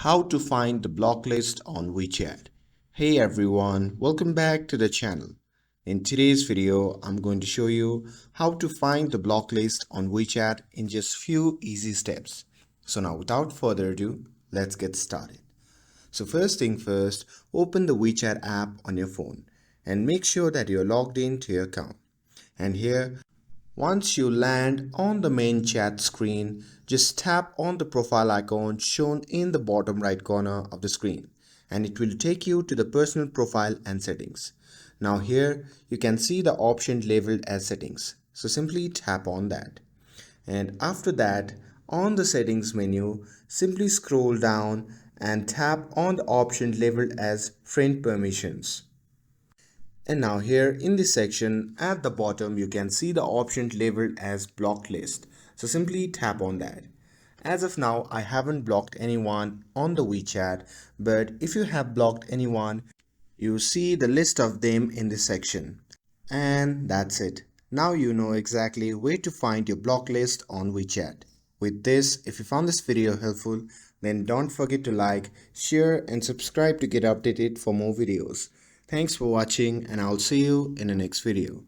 How to find the block list on WeChat. Hey everyone, welcome back to the channel. In today's video, I'm going to show you how to find the block list on WeChat in just few easy steps. So now without further ado, let's get started. So first thing first, open the WeChat app on your phone and make sure that you're logged into your account. And here, once you land on the main chat screen, just tap on the profile icon shown in the bottom right corner of the screen and it will take you to the personal profile and settings. Now here you can see the option labeled as settings. So simply tap on that. And after that, on the settings menu, simply scroll down and tap on the option labeled as friend permissions. And now here in this section at the bottom you can see the option labeled as blocked list. So simply tap on that. As of now I haven't blocked anyone on the WeChat, but if you have blocked anyone you see the list of them in this section. And that's it. Now you know exactly where to find your block list on WeChat. With this, if you found this video helpful, then don't forget to like, share and subscribe to get updated for more videos. Thanks for watching and I'll see you in the next video.